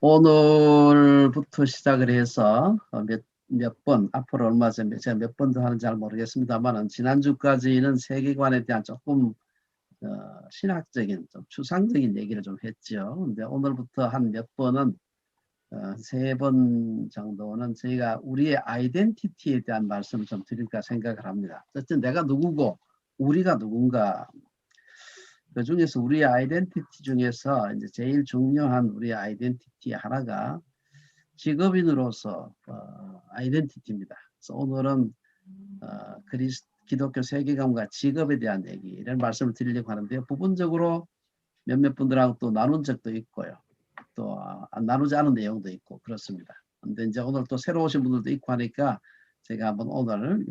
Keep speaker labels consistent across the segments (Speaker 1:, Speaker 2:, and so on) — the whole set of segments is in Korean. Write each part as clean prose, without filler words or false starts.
Speaker 1: 오늘부터 시작을 해서 몇 번, 앞으로 얼마 전에 제가 몇 번 더 하는지 잘 모르겠습니다만, 지난주까지는 세계관에 대한 조금 신학적인, 좀 추상적인 얘기를 좀 했죠. 근데 오늘부터 한 몇 번은, 세 번 정도는 저희가 우리의 아이덴티티에 대한 말씀을 좀 드릴까 생각을 합니다. 어쨌든 내가 누구고, 우리가 누군가, 그 중에서 우리의 아이덴티티 중에서 이제 제일 중요한 우리의 아이덴티티 하나가 직업인으로서 아이덴티티입니다. 그래서 오늘은 기독교 세계관과 직업에 대한 얘기 이런 말씀을 드리려고 하는데요. 부분적으로 몇몇 분들하고 또 나눈 적도 있고요. 또 안 나누지 않은 내용도 있고 그렇습니다. 근데 이제 오늘 또 새로 오신 분들도 있고 하니까 제가 한번 오늘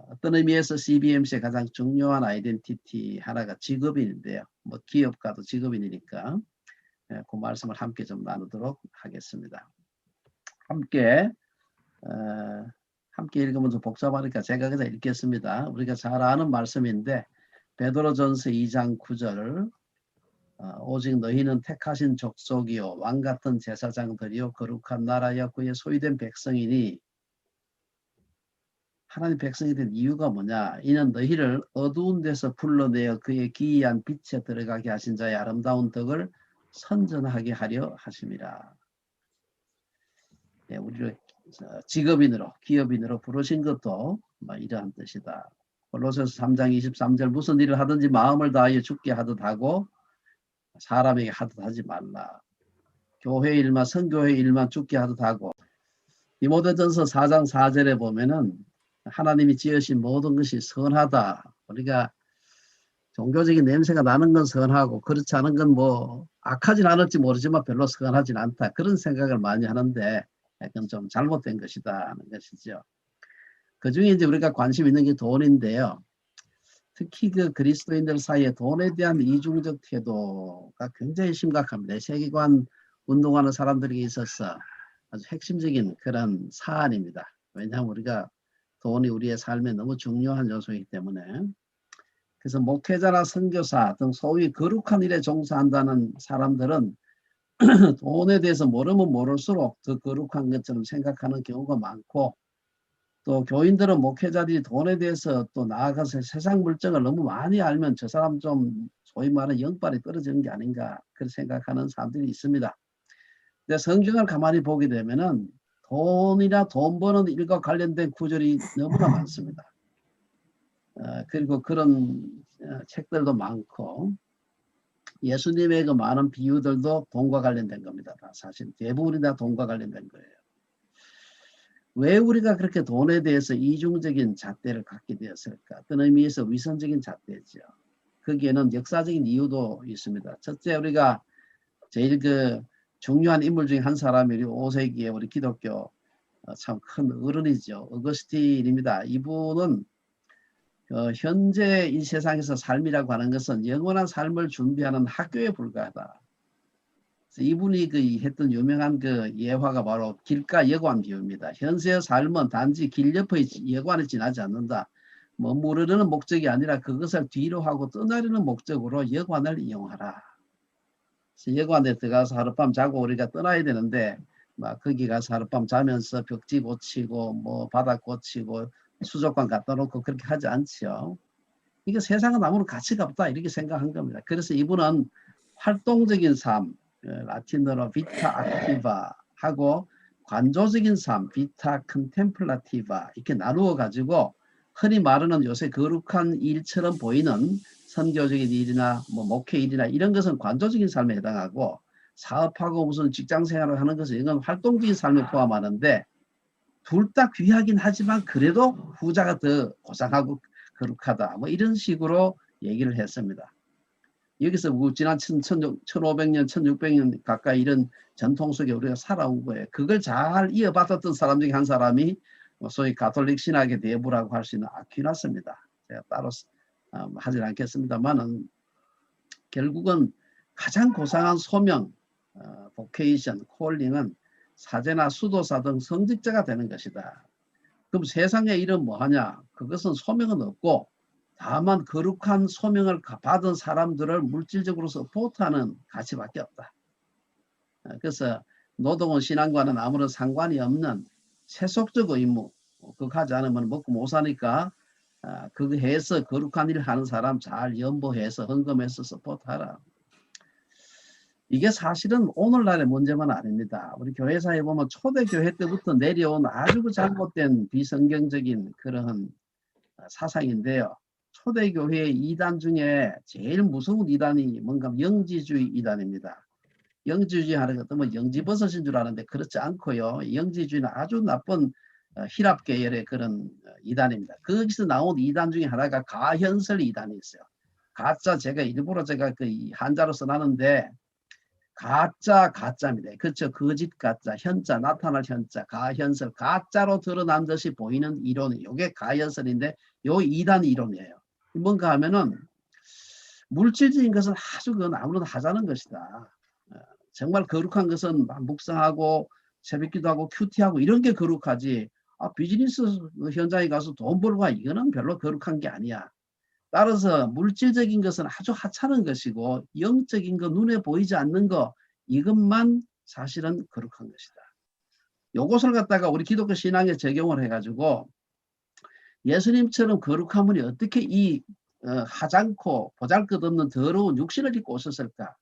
Speaker 1: 어떤 의미에서 CBMC의 가장 중요한 아이덴티티 하나가 직업인인데요. 뭐 기업가도 직업인이니까 그 말씀을 함께 좀 나누도록 하겠습니다. 함께 함께 읽으면 좀 복잡하니까 제가 그냥 읽겠습니다. 우리가 잘 아는 말씀인데 베드로전서 2장 9절 오직 너희는 택하신 족속이요 왕같은 제사장들이요 거룩한 나라여 그의 소유된 백성이니 하나님 백성이 된 이유가 뭐냐? 이는 너희를 어두운 데서 불러내어 그의 기이한 빛에 들어가게 하신 자의 아름다운 덕을 선전하게 하려 하심이라. 네, 우리를 직업인으로 기업인으로 부르신 것도 이러한 뜻이다. 골로새서 3장 23절 무슨 일을 하든지 마음을 다하여 주께 하듯 하고 사람에게 하듯 하지 말라. 교회 일만 선교회 일만 주께 하듯 하고 디모데전서 4장 4절에 보면은 하나님이 지으신 모든 것이 선하다. 우리가 종교적인 냄새가 나는 건 선하고 그렇지 않은 건 뭐 악하진 않을지 모르지만 별로 선하진 않다. 그런 생각을 많이 하는데 약간 좀 잘못된 것이다 하는 것이죠. 그 중에 이제 우리가 관심 있는 게 돈인데요. 특히 그 그리스도인들 사이에 돈에 대한 이중적 태도가 굉장히 심각합니다. 세계관 운동하는 사람들에게 있어서 아주 핵심적인 그런 사안입니다. 왜냐하면 우리가 돈이 우리의 삶에 너무 중요한 요소이기 때문에. 그래서 목회자나 선교사 등 소위 거룩한 일에 종사한다는 사람들은 돈에 대해서 모르면 모를수록 더 거룩한 것처럼 생각하는 경우가 많고 또 교인들은 목회자들이 돈에 대해서 또 나아가서 세상 물정을 너무 많이 알면 저 사람 좀 소위 말하는 영빨이 떨어지는 게 아닌가 그렇게 생각하는 사람들이 있습니다. 근데 성경을 가만히 보게 되면은 돈이나 돈 버는 일과 관련된 구절이 너무나 많습니다. 그리고 그런 책들도 많고 예수님의 그 많은 비유들도 돈과 관련된 겁니다. 사실 대부분이 다 돈과 관련된 거예요. 왜 우리가 그렇게 돈에 대해서 이중적인 잣대를 갖게 되었을까? 어떤 의미에서 위선적인 잣대죠. 거기에는 역사적인 이유도 있습니다. 첫째, 우리가 제일 그 중요한 인물 중에 한 사람이 5세기에 우리 기독교 참 큰 어른이죠. 어거스틴입니다. 이분은 현재 이 세상에서 삶이라고 하는 것은 영원한 삶을 준비하는 학교에 불과하다. 이분이 그 했던 유명한 그 예화가 바로 길가 여관 비유입니다. 현세의 삶은 단지 길 옆의 여관에 지나지 않는다. 뭐 물으려는 목적이 아니라 그것을 뒤로 하고 떠나려는 목적으로 여관을 이용하라. 여관에 들어가서 하룻밤 자고 우리가 떠나야 되는데 막 거기 가서 하룻밤 자면서 벽지 고치고 뭐 바닥 고치고 수족관 갖다 놓고 그렇게 하지 않죠. 이게 세상은 아무런 가치가 없다 이렇게 생각한 겁니다. 그래서 이분은 활동적인 삶, 라틴어로 비타 악티바 하고 관조적인 삶, 비타 컨템플라티바 이렇게 나누어 가지고 흔히 말하는 요새 거룩한 일처럼 보이는 선교적인 일이나 뭐 목회 일이나 이런 것은 관조적인 삶에 해당하고 사업하고 무슨 직장 생활을 하는 것은 이건 활동적인 삶에 포함하는데 둘 다 귀하긴 하지만 그래도 후자가 더 고상하고 거룩하다. 뭐 이런 식으로 얘기를 했습니다. 여기서 지난 1500년, 1600년 가까이 이런 전통 속에 우리가 살아온 거예요. 그걸 잘 이어받았던 사람 중에 한 사람이 소위 가톨릭 신학의 대부라고 할 수 있는 아퀴나스입니다. 제가 따로 하진 않겠습니다만은 결국은 가장 고상한 소명, 보케이션, 콜링은 사제나 수도사 등 성직자가 되는 것이다. 그럼 세상의 일은 뭐하냐? 그것은 소명은 없고 다만 거룩한 소명을 받은 사람들을 물질적으로 서포트하는 가치밖에 없다. 그래서 노동은 신앙과는 아무런 상관이 없는 세속적 의무, 그거 하지 않으면 먹고 못 사니까 그거 해서 거룩한 일을 하는 사람 잘 연보해서 헌금해서 서포트하라. 이게 사실은 오늘날의 문제만 아닙니다. 우리 교회사에 보면 초대교회 때부터 내려온 아주 잘못된 비성경적인 그런 사상인데요. 초대교회의 이단 중에 제일 무서운 이단이 뭔가 영지주의 이단입니다. 영지주의 하는 것도 뭐 영지버섯인 줄 아는데 그렇지 않고요. 영지주의는 아주 나쁜 히랍 계열의 그런 이단입니다. 거기서 나온 이단 중에 하나가 가현설 이단이 있어요. 가짜 제가 일부러 제가 그 한자로 써놨는데 가짜입니다. 그렇죠. 거짓 가짜, 현자, 나타날 현자, 가현설, 가짜로 드러난 듯이 보이는 이론이 이게 가현설인데 요 이단 이론이에요. 뭔가 하면은 물질적인 것은 아주 그건 아무런 하자는 것이다. 정말 거룩한 것은 묵상하고 새벽기도하고 큐티하고 이런 게 거룩하지. 비즈니스 현장에 가서 돈 벌고 이거는 별로 거룩한 게 아니야. 따라서 물질적인 것은 아주 하찮은 것이고 영적인 거 눈에 보이지 않는 거 이것만 사실은 거룩한 것이다. 요것을 갖다가 우리 기독교 신앙에 적용을 해가지고 예수님처럼 거룩한 분이 어떻게 이 하찮고 보잘것없는 더러운 육신을 입고 오셨을까?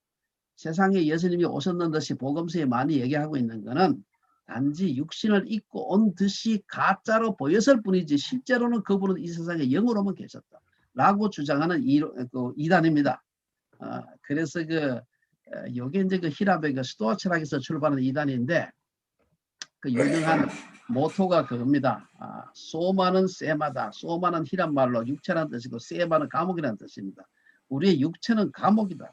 Speaker 1: 세상에 예수님이 오셨는 듯이 복음서에 많이 얘기하고 있는 것은 단지 육신을 입고 온 듯이 가짜로 보였을 뿐이지 실제로는 그분은 이 세상에 영으로만 계셨다. 라고 주장하는 이단입니다. 그래서 요게 이제 그 히랍의 그 스토아 철학에서 출발한 이단인데 그 유명한 모토가 그겁니다. 소마는 세마다. 소마는 히랍 말로 육체라는 뜻이고 세마는 감옥이라는 뜻입니다. 우리의 육체는 감옥이다.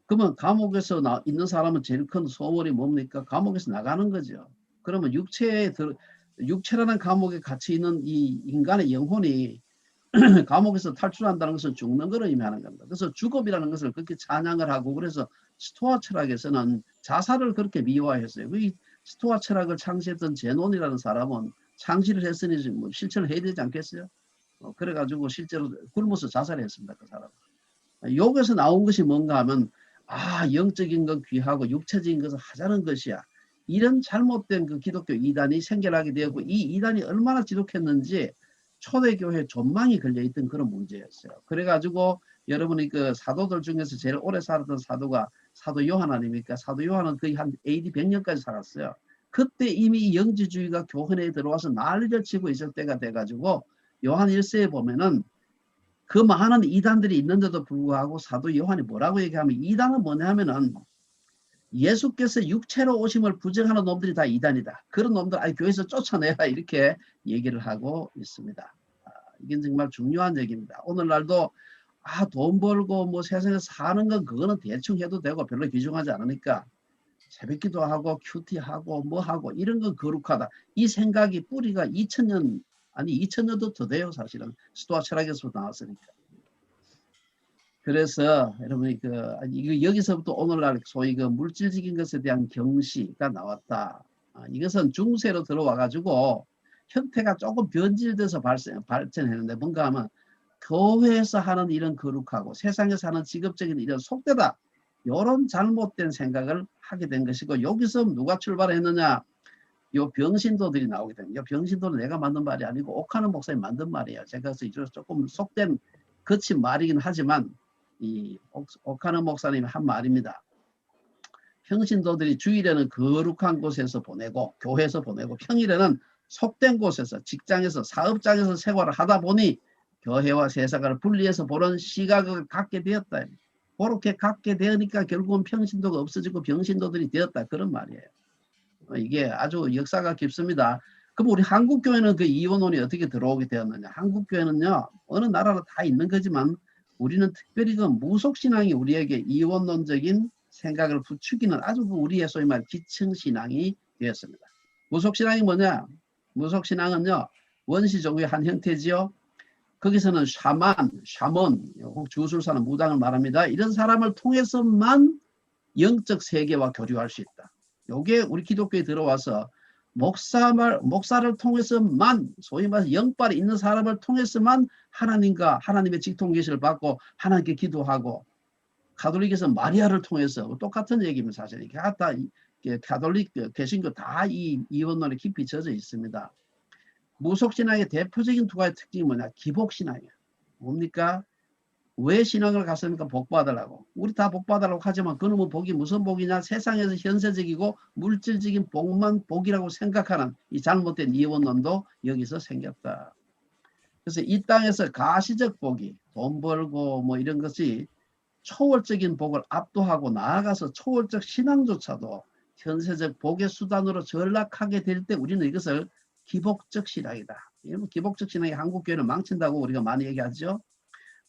Speaker 1: 그러면 감옥에서 있는 사람은 제일 큰 소원이 뭡니까? 감옥에서 나가는 거죠. 그러면 육체라는 감옥에 갇혀 있는 이 인간의 영혼이 감옥에서 탈출한다는 것은 죽는 걸 의미하는 겁니다. 그래서 죽음이라는 것을 그렇게 찬양을 하고 그래서 스토아 철학에서는 자살을 그렇게 미화했어요. 이 스토아 철학을 창시했던 제논이라는 사람은 창시를 했으니 뭐 실천을 해야 되지 않겠어요? 그래가지고 실제로 굶어서 자살했습니다. 그 사람. 여기서 나온 것이 뭔가 하면 영적인 건 귀하고 육체적인 것은 하자는 것이야. 이런 잘못된 그 기독교 이단이 생겨나게 되었고 이 이단이 얼마나 지독했는지 초대교회 존망이 걸려있던 그런 문제였어요. 그래가지고 여러분이 그 사도들 중에서 제일 오래 살았던 사도가 사도 요한 아닙니까? 사도 요한은 거의 한 AD 100년까지 살았어요. 그때 이미 영지주의가 교회에 들어와서 난리를 치고 있을 때가 돼가지고 요한 1세에 보면은 그 많은 이단들이 있는데도 불구하고 사도 요한이 뭐라고 얘기하면 이단은 뭐냐 하면은 예수께서 육체로 오심을 부정하는 놈들이 다 이단이다. 그런 놈들 교회에서 쫓아내라 이렇게 얘기를 하고 있습니다. 이게 정말 중요한 얘기입니다. 오늘날도 돈 벌고 뭐 세상에 사는 건 그거는 대충 해도 되고 별로 귀중하지 않으니까 새벽기도 하고 큐티하고 뭐 하고 이런 건 거룩하다. 이 생각이 뿌리가 2000년 아니 2000년도 더 돼요. 사실은 스토아 철학에서 나왔으니까. 그래서 여러분이 여기서부터 오늘날 소위 그 물질적인 것에 대한 경시가 나왔다. 이것은 중세로 들어와 가지고 형태가 조금 변질돼서 발전했는데 뭔가 하면 교회에서 하는 일은 거룩하고 세상에서 하는 직업적인 일은 속되다. 이런 잘못된 생각을 하게 된 것이고 여기서 누가 출발했느냐. 요 병신도들이 나오게 됩니다. 병신도는 내가 만든 말이 아니고 옥하는 목사님 만든 말이에요. 제가 그래서 조금 속된 거친 말이긴 하지만 이 옥하는 목사님이 한 말입니다. 평신도들이 주일에는 거룩한 곳에서 보내고 교회에서 보내고 평일에는 속된 곳에서 직장에서 사업장에서 생활을 하다 보니 교회와 세상을 분리해서 보는 시각을 갖게 되었다. 그렇게 갖게 되니까 결국은 평신도가 없어지고 병신도들이 되었다. 그런 말이에요. 이게 아주 역사가 깊습니다. 그럼 우리 한국교회는 그 이원론이 어떻게 들어오게 되었느냐. 한국교회는요. 어느 나라로 다 있는 거지만 우리는 특별히 그 무속신앙이 우리에게 이원론적인 생각을 부추기는 아주 우리의 소위 말 기층신앙이 되었습니다. 무속신앙이 뭐냐. 무속신앙은요. 원시종교의 한 형태지요. 거기서는 샤먼, 주술사는 무당을 말합니다. 이런 사람을 통해서만 영적 세계와 교류할 수 있다. 요게 우리 기독교에 들어와서 목사를 통해서만 소위 말해서 영빨이 있는 사람을 통해서만 하나님과 하나님의 직통 계시를 받고 하나님께 기도하고 가톨릭에서 마리아를 통해서 똑같은 얘기입니다. 사실 이게 다 가톨릭, 개신교 다 이 이원론에 깊이 젖어 있습니다. 무속신앙의 대표적인 두 가지 특징이 뭐냐? 기복신앙이에요. 뭡니까? 왜 신앙을 갔습니까? 복 받으려고. 우리 다 복 받으려고 하지만 그놈의 복이 무슨 복이냐? 세상에서 현세적이고 물질적인 복만 복이라고 생각하는 이 잘못된 이원론도 여기서 생겼다. 그래서 이 땅에서 가시적 복이 돈 벌고 뭐 이런 것이 초월적인 복을 압도하고 나아가서 초월적 신앙조차도 현세적 복의 수단으로 전락하게 될 때 우리는 이것을 기복적 신앙이다. 기복적 신앙이 한국교회를 망친다고 우리가 많이 얘기하죠.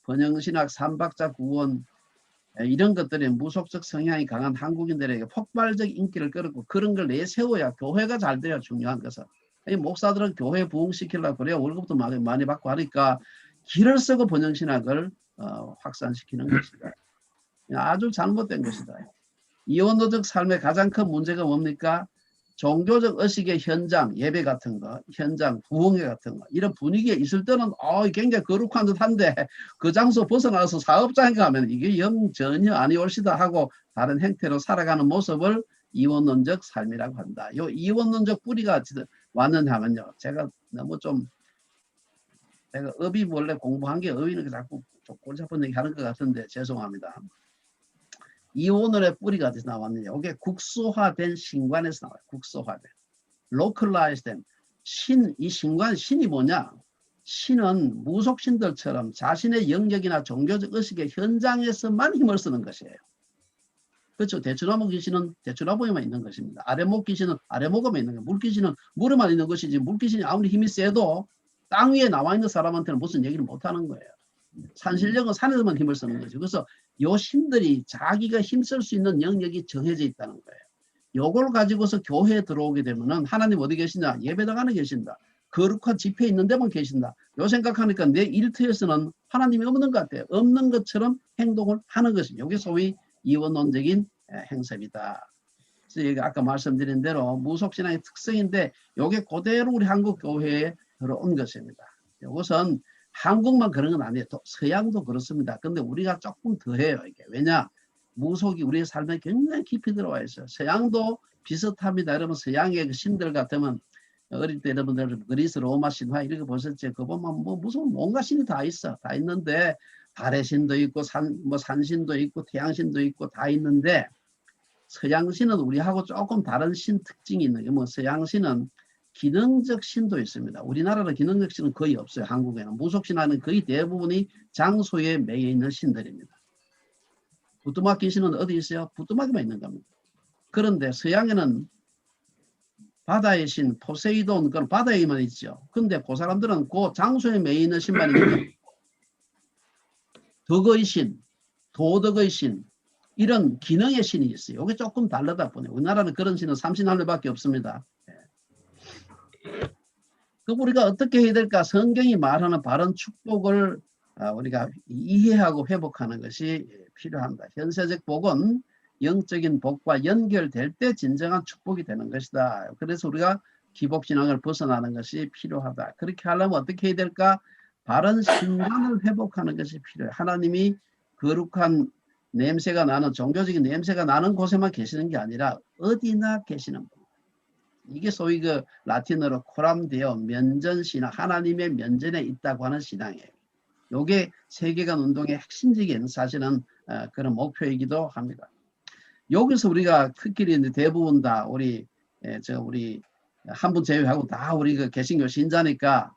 Speaker 1: 번영신학, 삼박자 구원 이런 것들이 무속적 성향이 강한 한국인들에게 폭발적 인기를 끌었고 그런 걸 내세워야 교회가 잘 돼야 중요한 것은. 이 목사들은 교회 부흥시키려고 그래야 월급도 많이 받고 하니까 길을 쓰고 번영신학을 확산시키는 것이다. 아주 잘못된 것이다. 이원도적 삶의 가장 큰 문제가 뭡니까? 종교적 의식의 현장, 예배 같은 거, 현장, 부흥회 같은 거, 이런 분위기에 있을 때는 굉장히 거룩한 듯한데 그 장소 벗어나서 사업장에 가면 이게 전혀 아니 옳시다 하고 다른 행태로 살아가는 모습을 이원론적 삶이라고 한다. 요 이원론적 뿌리가 왔느냐 하면요. 제가 너무 내가 업이 원래 공부한 게 업이는 자꾸 꼴잡은 얘기 하는 것 같은데 죄송합니다. 이원론의 뿌리가 어디서 나왔느냐. 이게 국소화된 신관에서 나와요. 국소화된. localized 이 신관, 신이 뭐냐? 신은 무속신들처럼 자신의 영역이나 종교적 의식의 현장에서만 힘을 쓰는 것이에요. 그렇죠. 대추나무 귀신은 대추나무에만 있는 것입니다. 아래목 귀신은 아래목에만 있는 거예요. 물귀신은 물에만 있는 것이지 물귀신이 아무리 힘이 세도 땅 위에 나와 있는 사람한테는 무슨 얘기를 못하는 거예요. 산신령은 산에서만 힘을 쓰는 거죠. 그래서 요 신들이 자기가 힘쓸 수 있는 영역이 정해져 있다는 거예요. 요걸 가지고서 교회에 들어오게 되면은 하나님 어디 계시냐? 예배당 안에 계신다. 거룩한 집회에 있는 데만 계신다. 요 생각하니까 내 일터에서는 하나님이 없는 것 같아요. 없는 것처럼 행동을 하는 것입니다. 이게 소위 이원론적인 행습이다. 그래서 여기 아까 말씀드린 대로 무속신앙의 특성인데 요게 그대로 우리 한국 교회에 들어온 것입니다. 이것은 한국만 그런 건 아니에요. 서양도 그렇습니다. 근데 우리가 조금 더해요. 이게. 왜냐? 무속이 우리의 삶에 굉장히 깊이 들어와 있어요. 서양도 비슷합니다. 여러분 서양의 그 신들 같으면 어릴 때 여러분들 그리스 로마 신화 이렇게 보셨죠. 그거 보면 뭐 무슨 뭔가 신이 다 있어. 다 있는데 달의 신도 있고 산신도 있고 태양신도 있고 다 있는데 서양신은 우리하고 조금 다른 신 특징이 있는 게 뭐 서양신은 기능적 신도 있습니다. 우리나라는 기능적 신은 거의 없어요. 한국에는. 무속신화는 거의 대부분이 장소에 매여 있는 신들입니다. 부뚜막 신은 어디 있어요? 부뚜막에만 있는 겁니다. 그런데 서양에는 바다의 신, 포세이돈, 그건 바다에만 있죠. 근데 그 사람들은 그 장소에 매여 있는 신만 있는 겁니다. 덕의 신, 도덕의 신, 이런 기능의 신이 있어요. 이게 조금 다르다 보니 우리나라는 그런 신은 삼신할례밖에 없습니다. 그 우리가 어떻게 해야 될까? 성경이 말하는 바른 축복을 우리가 이해하고 회복하는 것이 필요합니다. 현세적 복은 영적인 복과 연결될 때 진정한 축복이 되는 것이다. 그래서 우리가 기복신앙을 벗어나는 것이 필요하다. 그렇게 하려면 어떻게 해야 될까? 바른 신앙을 회복하는 것이 필요해요. 하나님이 거룩한 냄새가 나는 종교적인 냄새가 나는 곳에만 계시는 게 아니라 어디나 계시는 분. 이게 소위 그 라틴어로 코람데오 면전신앙, 하나님의 면전에 있다고 하는 신앙이에요. 이게 세계관 운동의 핵심적인 사실은 그런 목표이기도 합니다. 여기서 우리가 특히 대부분 다 우리 한 분 제외하고 다 우리 그 개신교 신자니까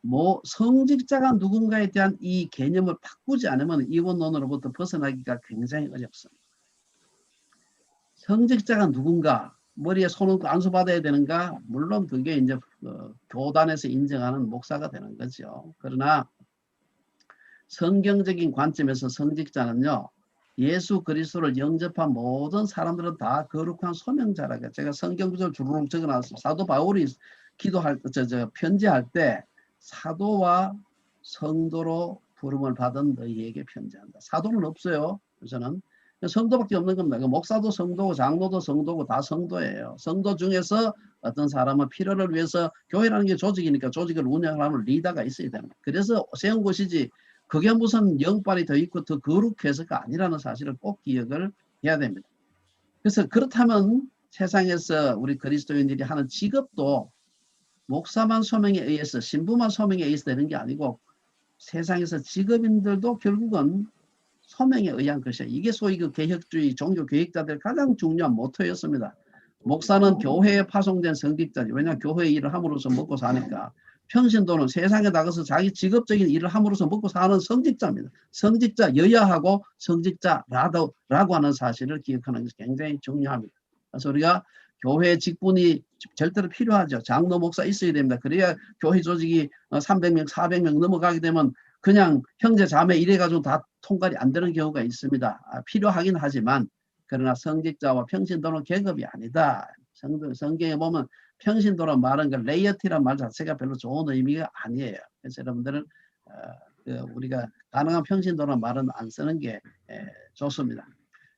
Speaker 1: 뭐 성직자가 누군가에 대한 이 개념을 바꾸지 않으면 이원론으로부터 벗어나기가 굉장히 어렵습니다. 성직자가 누군가? 머리에 손 얹고 안수받아야 되는가? 물론 그게 이제 교단에서 인정하는 목사가 되는 거죠. 그러나 성경적인 관점에서 성직자는요. 예수 그리스도를 영접한 모든 사람들은 다 거룩한 소명자라고. 제가 성경 구절 주르륵 적어놨습니다. 사도 바울이 기도할 편지할 때 사도와 성도로 부름을 받은 너희에게 편지한다. 사도는 없어요. 저는 성도밖에 없는 겁니다. 목사도 성도고 장로도 성도고 다 성도예요. 성도 중에서 어떤 사람은 필요를 위해서 교회라는 게 조직이니까 조직을 운영하는 리더가 있어야 됩니다. 그래서 세운 것이지 그게 무슨 영빨이 더 있고 더 거룩해서가 아니라는 사실을 꼭 기억을 해야 됩니다. 그래서 그렇다면 세상에서 우리 그리스도인들이 하는 직업도 목사만 소명에 의해서 신부만 소명에 의해서 되는 게 아니고 세상에서 직업인들도 결국은 소명에 의한 것이야. 이게 소위 그 개혁주의 종교 개혁자들 가장 중요한 모토였습니다. 목사는 교회에 파송된 성직자지. 왜냐하면 교회 일을 함으로써 먹고 사니까. 평신도는 세상에 나가서 자기 직업적인 일을 함으로써 먹고 사는 성직자입니다. 성직자여야 하고 성직자라고 하는 사실을 기억하는 것이 굉장히 중요합니다. 그래서 우리가 교회 직분이 절대로 필요하죠. 장로 목사 있어야 됩니다. 그래야 교회 조직이 300명, 400명 넘어가게 되면 그냥 형제 자매 이래가지고 다 통달이 안 되는 경우가 있습니다. 필요하긴 하지만 그러나 성직자와 평신도는 계급이 아니다. 성경에 보면 평신도란 말은 그 레이어티란 말 자체가 별로 좋은 의미가 아니에요. 그래서 여러분들은 우리가 가능한 평신도란 말은 안 쓰는 게 좋습니다.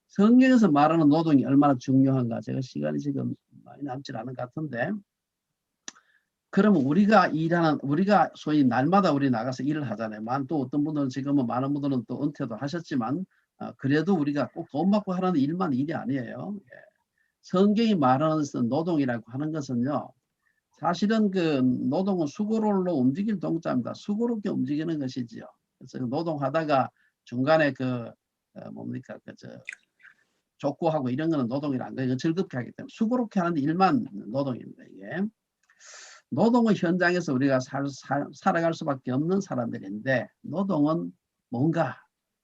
Speaker 1: 성경에서 말하는 노동이 얼마나 중요한가. 제가 시간이 지금 많이 남지 않은 것 같은데, 그러면 우리가 소위 날마다 우리 나가서 일을 하잖아요. 또 어떤 분들은 지금은 많은 분들은 또 은퇴도 하셨지만 그래도 우리가 꼭 돈 받고 하는 일만 일이 아니에요. 성경이 말하는 노동이라고 하는 것은요, 사실은 그 노동은 수고로로 움직일 동자입니다. 수고롭게 움직이는 것이지요. 그래서 노동하다가 중간에 뭡니까 족구하고 이런 거는 노동이란 거예요. 즐겁게 하기 때문에 수고롭게 하는 일만 노동입니다. 이게. 노동의 현장에서 우리가 살아갈 수밖에 없는 사람들인데 노동은 뭔가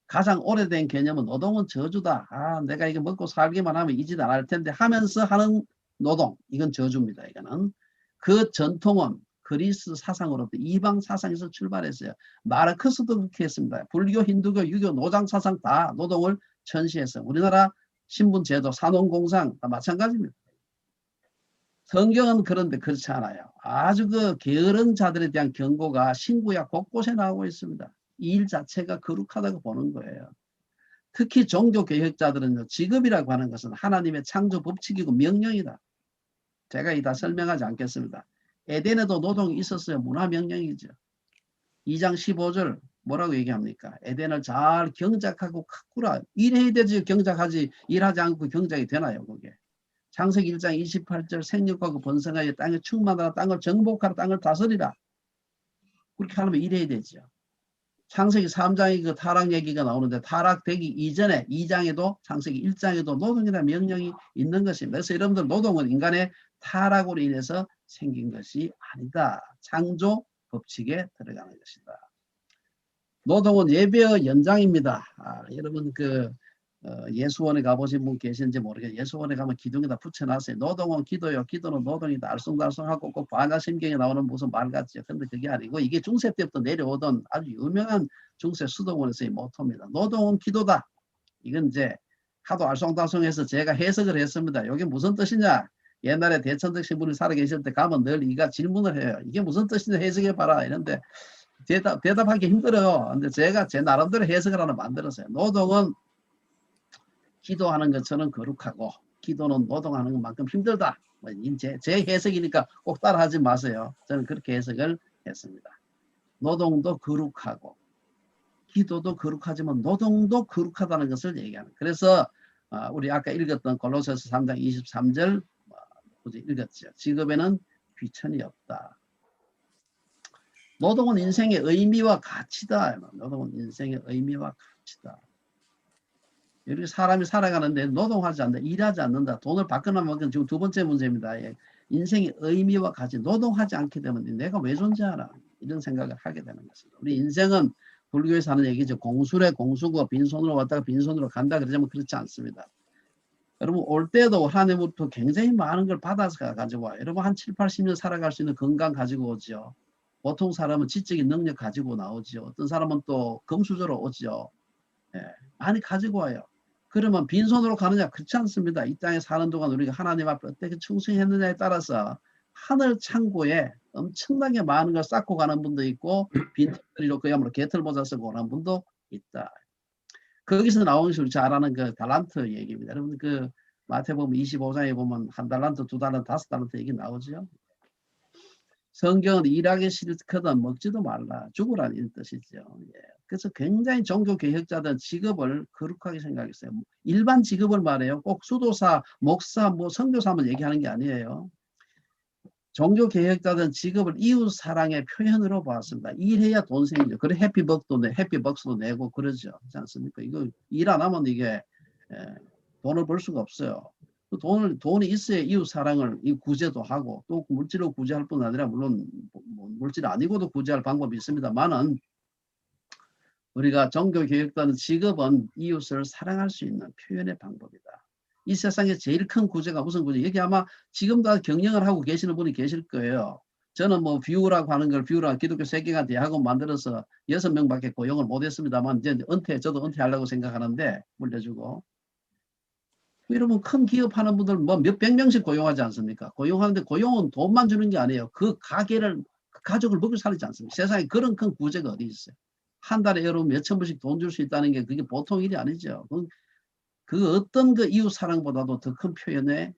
Speaker 1: 가장 오래된 개념은 노동은 저주다. 내가 이거 먹고 살기만 하면 이 짓 안 할 텐데 하면서 하는 노동. 이건 저주입니다. 이거는. 그 전통은 그리스 사상으로부터 이방 사상에서 출발했어요. 마르크스도 그렇게 했습니다. 불교, 힌두교, 유교, 노장 사상 다 노동을 전시했어요. 우리나라 신분제도, 산업공상 다 마찬가지입니다. 성경은 그런데 그렇지 않아요. 아주 게으른 자들에 대한 경고가 신구약 곳곳에 나오고 있습니다. 이 일 자체가 거룩하다고 보는 거예요. 특히 종교개혁자들은 직업이라고 하는 것은 하나님의 창조 법칙이고 명령이다. 제가 이 다 설명하지 않겠습니다. 에덴에도 노동이 있었어요. 문화명령이죠. 2장 15절 뭐라고 얘기합니까? 에덴을 잘 경작하고 가꾸라. 일해야 되지. 경작하지. 일하지 않고 경작이 되나요? 그게. 창세기 1장 28절 생육하고 번성하여 땅에 충만하라. 땅을 정복하라. 땅을 다스리라. 그렇게 하면 일해야 되죠. 창세기 3장의 그 타락 얘기가 나오는데 타락되기 이전에 2장에도 창세기 1장에도 노동이라는 명령이 있는 것입니다. 그래서 여러분들 노동은 인간의 타락으로 인해서 생긴 것이 아니다. 창조 법칙에 들어가는 것이다. 노동은 예배의 연장입니다. 여러분 예수원에 가보신 분 계신지 모르겠어요. 예수원에 가면 기둥에다 붙여놨어요. 노동은 기도요. 기도는 노동이다. 알쏭달쏭하고 꼭 반야심경에 나오는 무슨 말 같죠. 근데 그게 아니고 이게 중세 때부터 내려오던 아주 유명한 중세 수도원에서의 모토입니다. 노동은 기도다. 이건 이제 하도 알쏭달쏭해서 제가 해석을 했습니다. 이게 무슨 뜻이냐. 옛날에 대천덕 신부님 살아계실 때 가면 늘 이가 질문을 해요. 이게 무슨 뜻이냐 해석해봐라. 이런데 대답하기 힘들어요. 근데 제가 제 나름대로 해석을 하나 만들었어요. 노동은 기도하는 것처럼 거룩하고 기도는 노동하는 것만큼 힘들다. 제 해석이니까 꼭 따라하지 마세요. 저는 그렇게 해석을 했습니다. 노동도 거룩하고 기도도 거룩하지만 노동도 거룩하다는 것을 얘기하는. 그래서 우리 아까 읽었던 골로새서 3장 23절 읽었죠. 직업에는 귀천이 없다. 노동은 인생의 의미와 가치다. 노동은 인생의 의미와 가치다. 이렇게 사람이 살아가는데 노동하지 않는다, 일하지 않는다, 돈을 받거나 먹는 지금 두 번째 문제입니다. 인생의 의미와 가치, 노동하지 않게 되면 내가 왜 존재하나 이런 생각을 하게 되는 것입니다. 우리 인생은 불교에서 하는 얘기죠. 공수래 공수고 빈손으로 왔다가 빈손으로 간다 그러자면 그렇지 않습니다. 여러분 올 때도 하나님으로부터 굉장히 많은 걸 받아서 가지고 와요. 여러분 한 7, 80년 살아갈 수 있는 건강 가지고 오죠. 보통 사람은 지적인 능력 가지고 나오죠. 어떤 사람은 또 금수저로 오죠. 많이 가지고 와요. 그러면 빈손으로 가느냐? 그렇지 않습니다. 이 땅에 사는 동안 우리가 하나님 앞에 어떻게 충성했느냐에 따라서 하늘 창고에 엄청나게 많은 걸 쌓고 가는 분도 있고 빈털이로 그야말로 개털모자 쓰고 오는 분도 있다. 거기서 나오는 것이 우리 잘 아는 그 달란트 얘기입니다. 여러분 마태복음 25장에 보면 한 달란트, 두 달란트, 5달란트 얘기 나오죠. 성경은 일하기 싫거든 먹지도 말라 죽으라는 뜻이죠. 그래서 굉장히 종교개혁자들 직업을 거룩하게 생각했어요. 일반 직업을 말해요. 꼭 수도사, 목사, 뭐 선교사만 얘기하는 게 아니에요. 종교개혁자들 직업을 이웃사랑의 표현으로 보았습니다. 일해야 돈 생기죠. 그래 해피벅스도 내고 그러죠. 그렇지 않습니까? 이거 일 안 하면 이게 돈을 벌 수가 없어요. 돈이 있어야 이웃사랑을 구제도 하고 또 물질로 구제할 뿐 아니라 물론 물질 아니고도 구제할 방법이 있습니다만은 우리가 종교개혁자는 직업은 이웃을 사랑할 수 있는 표현의 방법이다. 이 세상에 제일 큰 구제가 무슨 구제? 여기 아마 지금도 경영을 하고 계시는 분이 계실 거예요. 저는 뭐 뷰라고 하는 걸 뷰라 기독교 세계관 대학원 만들어서 6명밖에 고용을 못했습니다만 이제 저도 은퇴하려고 생각하는데 물려주고. 여러분 큰 기업 하는 분들 뭐 몇백 명씩 고용하지 않습니까? 고용하는데 고용은 돈만 주는 게 아니에요. 그 가게를 그 가족을 먹여 살리지 않습니까? 세상에 그런 큰 구제가 어디 있어요? 한 달에 여러분 몇천 불씩 돈 줄 수 있다는 게 그게 보통 일이 아니죠. 그 어떤 그 이웃 사랑보다도 더 큰 표현에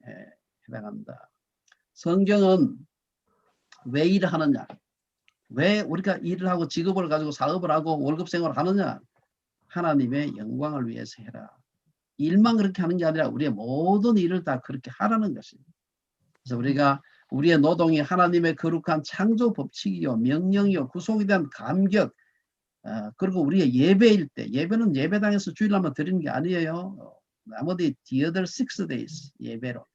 Speaker 1: 해당합니다. 성경은 왜 일을 하느냐? 왜 우리가 일을 하고 직업을 가지고 사업을 하고 월급 생활을 하느냐? 하나님의 영광을 위해서 해라. 일만 그렇게 하는 게 아니라 우리의 모든 일을 다 그렇게 하라는 것입니다. 그래서 우리가 우리의 노동이 하나님의 거룩한 창조 법칙이요 명령이요 구속에 대한 감격 그리고 우리의 예배일 때 예배는 예배당에서 주일날만 드리는 게 아니에요. 나머지 the other 6 days 예배로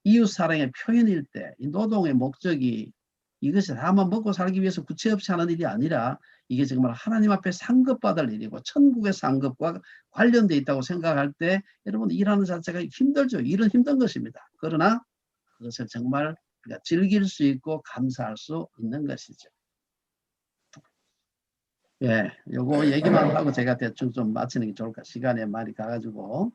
Speaker 1: 이웃사랑의 표현일 때 이 노동의 목적이 이것이 다만 먹고 살기 위해서 구체 없이 하는 일이 아니라 이게 정말 하나님 앞에 상급받을 일이고 천국의 상급과 관련되어 있다고 생각할 때 여러분 일하는 자체가 힘들죠. 일은 힘든 것입니다. 그러나 그것을 정말 우리가 즐길 수 있고 감사할 수 있는 것이죠. 예, 요거 얘기만 하고 제가 대충 좀 마치는 게 좋을까. 시간에 많이 가가지고.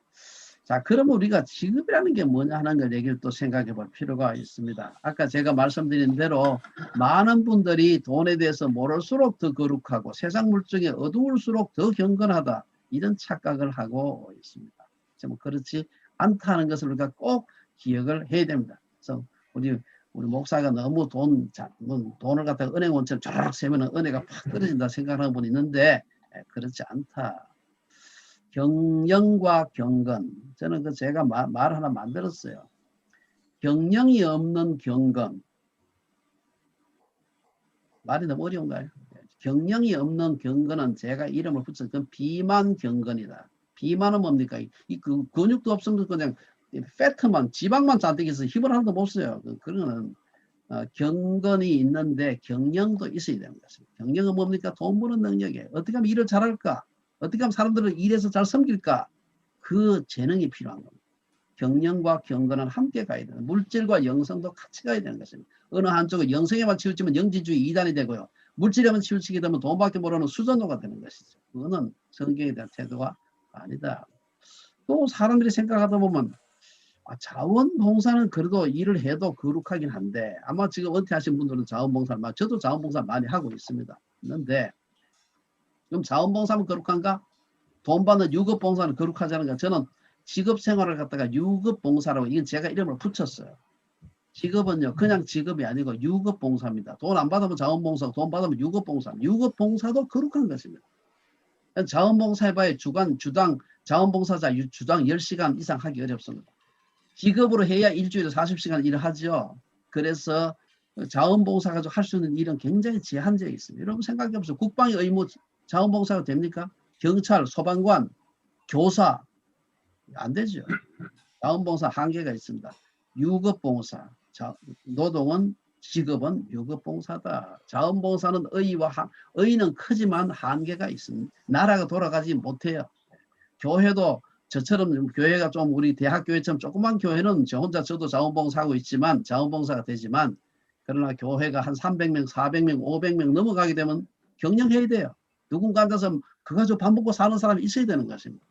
Speaker 1: 자, 그러면 우리가 직업이라는 게 뭐냐 하는 걸 얘기를 또 생각해 볼 필요가 있습니다. 아까 제가 말씀드린 대로 많은 분들이 돈에 대해서 모를수록 더 거룩하고 세상 물정에 어두울수록 더 경건하다. 이런 착각을 하고 있습니다. 좀 그렇지 않다는 것을 우리가 꼭 기억을 해야 됩니다. 그래서 우리 목사가 너무 돈을 갖다가 은행 원처럼 쫙 세면 은혜가 팍 떨어진다 생각하는 분이 있는데 그렇지 않다. 경영과 경건. 저는 제가 말 하나 만들었어요. 경영이 없는 경건. 말이 너무 어려운가요? 경영이 없는 경건은 제가 이름을 붙여서 그건 비만 경건이다. 비만은 뭡니까? 그 근육도 없으면 그냥 패트만 지방만 잔뜩 있어서 힘을 하나도 못 써요. 그거는 경건이 있는데 경영도 있어야 되는 것입니다. 경영은 뭡니까? 돈 버는 능력이에요. 어떻게 하면 일을 잘할까? 어떻게 하면 사람들을 일해서 잘 섬길까? 그 재능이 필요한 겁니다. 경영과 경건은 함께 가야 되는 물질과 영성도 같이 가야 되는 것입니다. 어느 한쪽은 영성에만 치우치면 영지주의 이단이 되고요. 물질에만 치우치게 되면 돈밖에 모르는 수전도가 되는 것이죠. 그거는 성경에 대한 태도가 아니다. 또 사람들이 생각하다 보면 자원봉사는 그래도 일을 해도 거룩하긴 한데 아마 지금 은퇴하신 분들은 자원봉사를 저도 자원봉사 많이 하고 있습니다. 있는데 그럼 자원봉사는 거룩한가? 돈 받는 유급봉사는 거룩하지 않은가? 저는 직업생활을 갖다가 유급봉사라고 이건 제가 이름을 붙였어요. 직업은요 그냥 직업이 아니고 유급봉사입니다. 돈 안 받으면 자원봉사, 돈 받으면 유급봉사. 유급봉사도 거룩한 것입니다. 자원봉사 해봐야 주당 자원봉사자 주당 10시간 이상 하기 어렵습니다. 직업으로 해야 일주일에 40시간 일을 하죠. 그래서 자원봉사 가지고 할 수 있는 일은 굉장히 제한되어 있습니다. 여러분 생각해 보세요. 국방의 의무 자원봉사가 됩니까? 경찰, 소방관, 교사 안 되죠. 자원봉사 한계가 있습니다. 유급봉사, 노동은 직업은 유급봉사다. 자원봉사는 의는 크지만 한계가 있습니다. 나라가 돌아가지 못해요. 교회도 저처럼 교회가 좀 우리 대학교회처럼 조그만 교회는 저 혼자 저도 자원봉사하고 있지만 자원봉사가 되지만 그러나 교회가 한 300명, 400명, 500명 넘어가게 되면 경영해야 돼요. 누군가 앉아서 그거 가지고 밥 먹고 사는 사람이 있어야 되는 것입니다.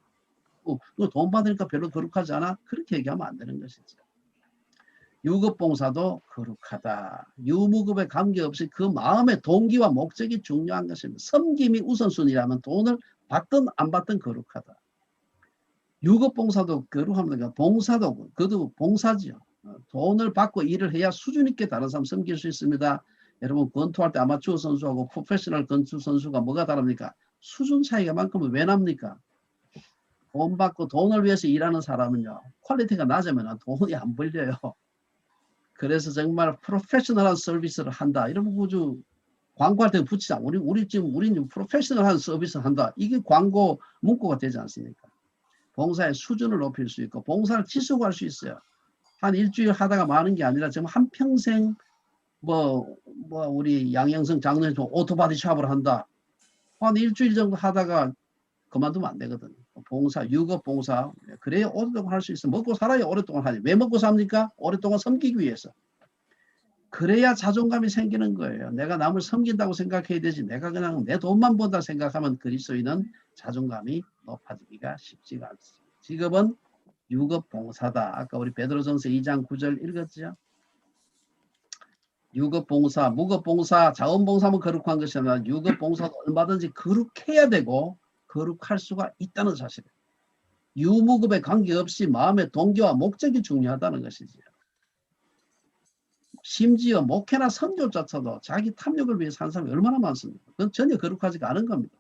Speaker 1: 돈 받으니까 별로 거룩하지 않아? 그렇게 얘기하면 안 되는 것이죠. 유급봉사도 거룩하다. 유무급에 관계없이 그 마음의 동기와 목적이 중요한 것입니다. 섬김이 우선순위라면 돈을 받든 안 받든 거룩하다. 유급봉사도 거룩합니다. 봉사도 그것도 봉사지요. 돈을 받고 일을 해야 수준 있게 다른 사람 섬길 수 있습니다. 여러분 권투할 때 아마추어 선수하고 프로페셔널 권투 선수가 뭐가 다릅니까? 수준 차이가 만큼은 왜 납니까? 돈 받고 돈을 위해서 일하는 사람은요, 퀄리티가 낮으면 돈이 안 벌려요. 그래서 정말 프로페셔널한 서비스를 한다. 이러면 우주 광고할 때 붙이자. 우리는 프로페셔널한 서비스를 한다. 이게 광고 문구가 되지 않습니까? 봉사의 수준을 높일 수 있고 봉사를 지속할 수 있어요. 한 일주일 하다가 마는 게 아니라 지금 한평생 우리 양영성 장로님 오토바디 샵을 한다. 한 일주일 정도 하다가 그만두면 안 되거든요. 봉사, 유급 봉사. 그래야 오랫동안 할 수 있어. 먹고 살아야 오랫동안 하지. 왜 먹고 삽니까? 오랫동안 섬기기 위해서. 그래야 자존감이 생기는 거예요. 내가 남을 섬긴다고 생각해야 되지. 내가 그냥 내 돈만 번다 생각하면 그리스도인은 자존감이 높아지기가 쉽지가 않습니다. 직업은 유급 봉사다. 아까 우리 베드로전서 2장 9절 읽었죠? 유급 봉사, 무급 봉사, 자원 봉사면 거룩한 것이 아니라 유급 봉사도 얼마든지 거룩해야 되고 거룩할 수가 있다는 사실이에요. 유무급에 관계없이 마음의 동기와 목적이 중요하다는 것이지요. 심지어 목회나 선교조차도 자기 탐욕을 위해 산 사람이 얼마나 많습니까? 그건 전혀 거룩하지가 않은 겁니다.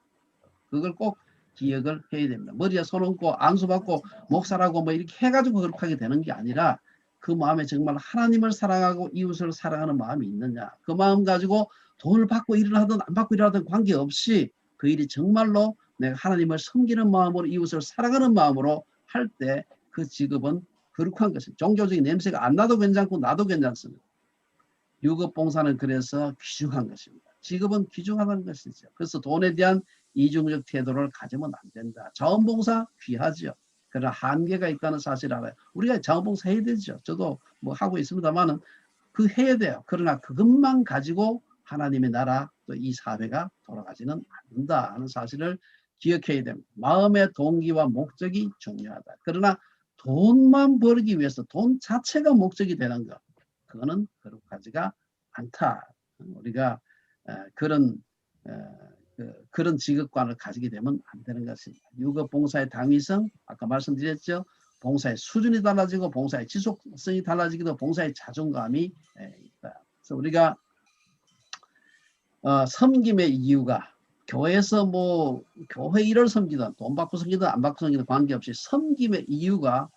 Speaker 1: 그걸 꼭 기억을 해야 됩니다. 머리에 손 얹고 안수받고 목사라고 뭐 이렇게 해가지고 거룩하게 되는 게 아니라 그 마음에 정말 하나님을 사랑하고 이웃을 사랑하는 마음이 있느냐. 그 마음 가지고 돈을 받고 일을 하든 안 받고 일을 하든 관계없이 그 일이 정말로 내가 하나님을 섬기는 마음으로 이웃을 사랑하는 마음으로 할 때 그 직업은 거룩한 것입니다. 종교적인 냄새가 안 나도 괜찮고 나도 괜찮습니다. 유급 봉사는 그래서 귀중한 것입니다. 직업은 귀중하다는 것이죠. 그래서 돈에 대한 이중적 태도를 가지면 안 된다. 자원봉사 귀하죠. 그러나 한계가 있다는 사실을 알아요. 우리가 자원봉사 해야 되죠. 저도 뭐 하고 있습니다만은 그 해야 돼요. 그러나 그것만 가지고 하나님의 나라 또 이 사회가 돌아가지는 않는다 하는 사실을 기억해야 됩니다. 마음의 동기와 목적이 중요하다. 그러나 돈만 벌기 위해서 돈 자체가 목적이 되는 것. 그거는 거룩하지가 않다. 우리가 그런 직업관을 가지게 되면 안 되는 것입니다. 유급 봉사의 당위성, 아까 말씀드렸죠. 봉사의 수준이 달라지고 봉사의 지속성이 달라지기도 봉사의 자존감이 있다. 그래서 우리가 섬김의 이유가 교회에서 교회 일을 섬기든 돈 받고 섬기든 안 받고 섬기든 관계없이 섬김의 이유가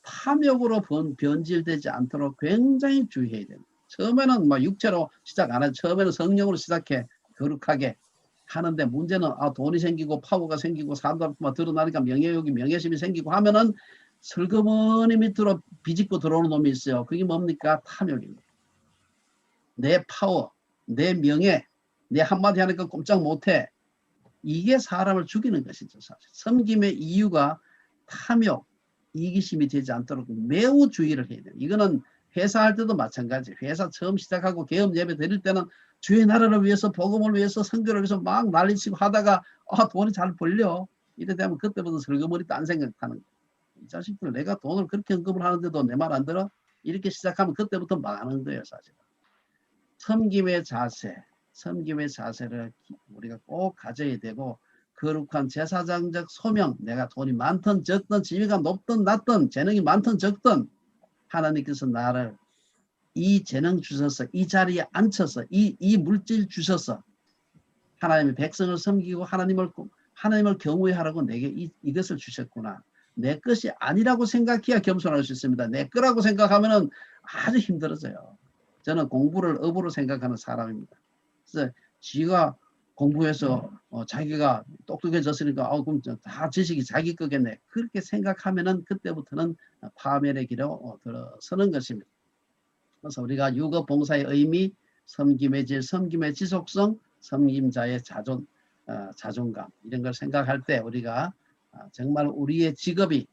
Speaker 1: 탐욕으로 변질되지 않도록 굉장히 주의해야 됩니다. 처음에는 육체로 시작 안 하죠. 처음에는 성령으로 시작해 거룩하게 하는데 문제는 돈이 생기고 파워가 생기고 사람들 드러나니까 명예욕이 명예심이 생기고 하면은 슬그머니 밑으로 비집고 들어오는 놈이 있어요. 그게 뭡니까? 탐욕입니다. 내 파워, 내 명예, 내 한마디 하니까 꼼짝 못해. 이게 사람을 죽이는 것이죠. 사실. 섬김의 이유가 탐욕, 이기심이 되지 않도록 매우 주의를 해야 돼요. 이거는 회사 할 때도 마찬가지. 회사 처음 시작하고 개업 예배 드릴 때는 주의 나라를 위해서 복음을 위해서 선교를 위해서 막 난리치고 하다가 돈이 잘 벌려. 이래 되면 그때부터 슬그머니 딴 생각하는 거예요. 이 자식들 내가 돈을 그렇게 언급을 하는데도 내 말 안 들어? 이렇게 시작하면 그때부터 망하는 거예요. 사실. 섬김의 자세를 우리가 꼭 가져야 되고 거룩한 제사장적 소명, 내가 돈이 많든 적든 지위가 높든 낮든 재능이 많든 적든 하나님께서 나를 이 재능 주셔서 이 자리에 앉혀서 이 물질 주셔서 하나님의 백성을 섬기고 하나님을 경외하라고 내게 이것을 주셨구나. 내 것이 아니라고 생각해야 겸손할 수 있습니다. 내 거라고 생각하면 아주 힘들어져요. 저는 공부를 업으로 생각하는 사람입니다. 그래서 지가 공부해서 자기가 똑똑해졌으니까 그럼 다 지식이 자기 거겠네. 그렇게 생각하면은 그때부터는 파멸의 길로 들어서는 것입니다. 그래서 우리가 유급 봉사의 의미, 섬김의 질, 섬김의 지속성, 섬김자의 자존감 이런 걸 생각할 때 우리가 정말 우리의 직업이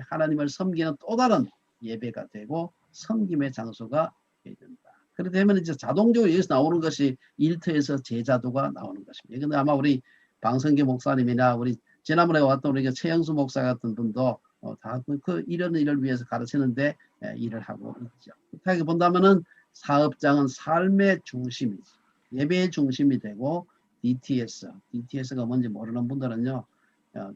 Speaker 1: 하나님을 섬기는 또 다른 예배가 되고 섬김의 장소가 된다. 그렇게 되면 이제 자동적으로 여기서 나오는 것이 일터에서 제자도가 나오는 것입니다. 이건 아마 우리 방성기 목사님이나 우리 지난번에 왔던 우리 최영수 목사 같은 분도 다 이런 일을 위해서 가르치는데 일을 하고 있죠. 그렇게 본다면은 사업장은 삶의 중심이지. 예배의 중심이 되고 DTS가 뭔지 모르는 분들은요.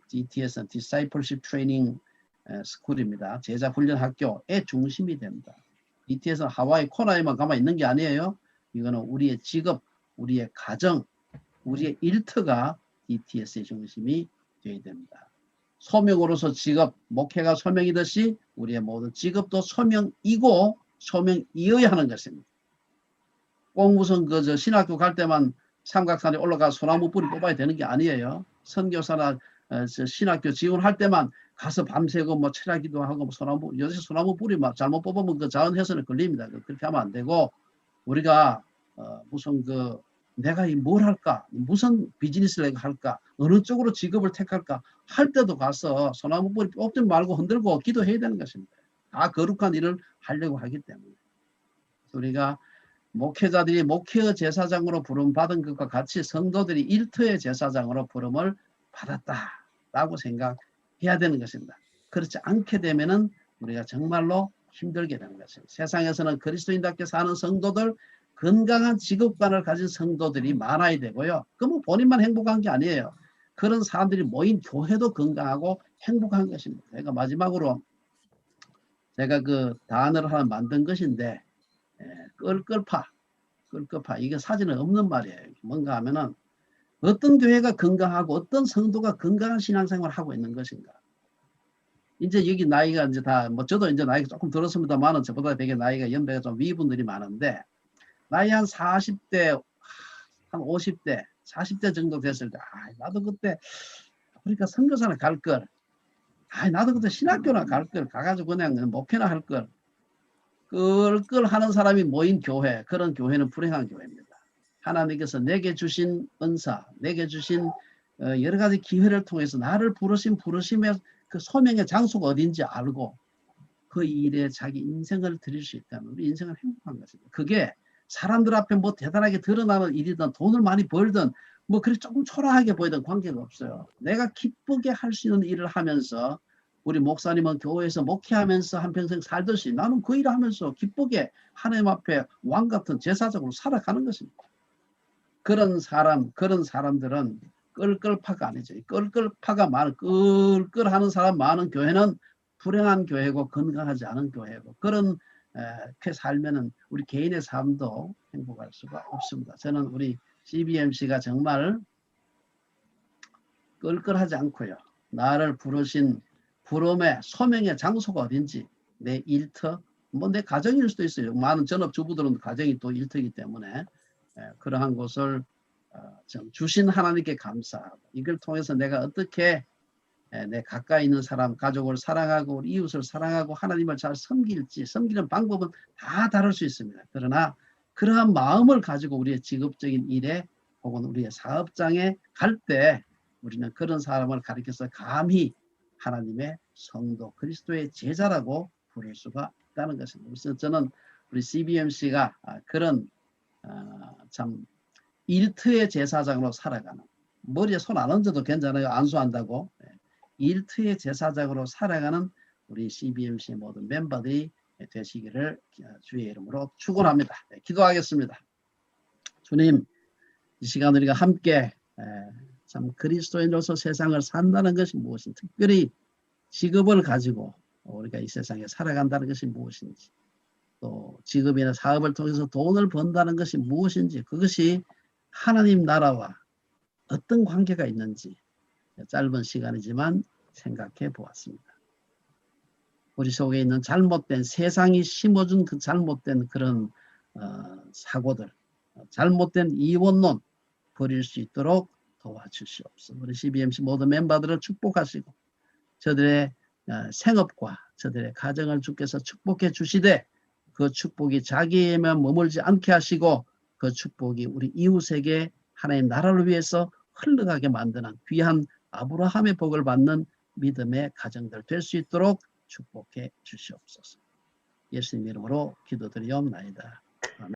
Speaker 1: DTS는 Discipleship Training School입니다. 제자 훈련 학교의 중심이 됩니다. DTS는 하와이 코나에만 가만 있는 게 아니에요. 이거는 우리의 직업, 우리의 가정, 우리의 일터가 DTS의 중심이 되어야 됩니다. 소명으로서 직업, 목회가 소명이듯이 우리의 모든 직업도 소명이고 소명이어야 하는 것입니다. 꼭 무슨 그저 신학교 갈 때만 삼각산에 올라가 소나무 뿌리 뽑아야 되는 게 아니에요. 선교사나 신학교 지원할 때만 가서 밤새고 뭐 철야기도 하고 뭐 소나무, 요새 소나무 뿌리 막 잘못 뽑으면 그 자원훼손에 걸립니다. 그렇게 하면 안 되고, 우리가 무슨 그 내가 뭘 할까, 무슨 비즈니스를 내가 할까, 어느 쪽으로 직업을 택할까 할 때도 가서 소나무 뿌리 뽑지 말고 흔들고 기도해야 되는 것입니다. 다 거룩한 일을 하려고 하기 때문에. 우리가 목회자들이 목회의 제사장으로 부름받은 것과 같이 성도들이 일터의 제사장으로 부름을 받았다라고 생각해야 되는 것입니다. 그렇지 않게 되면은 우리가 정말로 힘들게 되는 것입니다. 세상에서는 그리스도인답게 사는 성도들, 건강한 직업관을 가진 성도들이 많아야 되고요. 그러면 본인만 행복한 게 아니에요. 그런 사람들이 모인 교회도 건강하고 행복한 것입니다. 제가 마지막으로 제가 그 단어를 하나 만든 것인데, 끌끌파. 이게 사진에 없는 말이에요. 뭔가 하면은 어떤 교회가 건강하고 어떤 성도가 건강한 신앙생활을 하고 있는 것인가. 이제 여기 나이가 이제 다, 뭐 저도 이제 나이가 조금 들었습니다만은 저보다 되게 나이가 연배가 좀 위 분들이 많은데, 나이 한 40대, 한 50대, 40대 정도 됐을 때, 나도 그때, 그러니까 선교사나 갈 걸. 나도 그때 신학교나 갈 걸. 가가지고 그냥 목회나 할 걸. 끌끌 하는 사람이 모인 교회, 그런 교회는 불행한 교회입니다. 하나님께서 내게 주신 은사, 내게 주신 여러 가지 기회를 통해서 나를 부르심의 그 소명의 장소가 어딘지 알고 그 일에 자기 인생을 드릴 수 있다면 우리 인생은 행복한 것입니다. 그게 사람들 앞에 뭐 대단하게 드러나는 일이든 돈을 많이 벌든 뭐 그렇게 조금 초라하게 보이든 관계가 없어요. 내가 기쁘게 할 수 있는 일을 하면서, 우리 목사님은 교회에서 목회하면서 한평생 살듯이 나는 그 일을 하면서 기쁘게 하나님 앞에 왕같은 제사장으로 살아가는 것입니다. 그런 사람들은 끌끌파가 아니죠. 끌끌파가 많은, 끌끌하는 사람 많은 교회는 불행한 교회고 건강하지 않은 교회고, 그렇게 살면은 우리 개인의 삶도 행복할 수가 없습니다. 저는 우리 CBMC가 정말 끌끌하지 않고요. 나를 부르신 부름의 소명의 장소가 어딘지, 내 일터, 뭐 내 가정일 수도 있어요. 많은 전업주부들은 가정이 또 일터이기 때문에 그러한 곳을 주신 하나님께 감사하고, 이걸 통해서 내가 어떻게 내 가까이 있는 사람, 가족을 사랑하고 우리 이웃을 사랑하고 하나님을 잘 섬길지, 섬기는 방법은 다 다를 수 있습니다. 그러나 그러한 마음을 가지고 우리의 직업적인 일에 혹은 우리의 사업장에 갈 때 우리는 그런 사람을 가리켜서 감히 하나님의 성도, 그리스도의 제자라고 부를 수가 있다는 것입니다. 그래서 저는 우리 CBMC가 그런 참 일터의 제사장으로 살아가는, 머리에 손 안 얹어도 괜찮아요. 안수한다고. 일터의 제사장으로 살아가는 우리 CBMC 모든 멤버들이 되시기를 주의 이름으로 축원합니다. 기도하겠습니다. 주님, 이 시간 우리가 함께 참 그리스도인으로서 세상을 산다는 것이 무엇인지, 특별히 직업을 가지고 우리가 이 세상에 살아간다는 것이 무엇인지, 또 직업이나 사업을 통해서 돈을 번다는 것이 무엇인지, 그것이 하나님 나라와 어떤 관계가 있는지 짧은 시간이지만 생각해 보았습니다. 우리 속에 있는 잘못된, 세상이 심어준 그 잘못된 그런 사고들, 잘못된 이원론 버릴 수 있도록 도와주시옵소서. 우리 CBMC 모든 멤버들을 축복하시고 저들의 생업과 저들의 가정을 주께서 축복해 주시되, 그 축복이 자기에만 머물지 않게 하시고 그 축복이 우리 이웃에게 하나님 나라를 위해서 흘러가게 만드는 귀한 아브라함의 복을 받는 믿음의 가정들 될 수 있도록 축복해 주시옵소서. 예수님 이름으로 기도드리옵나이다. 아멘.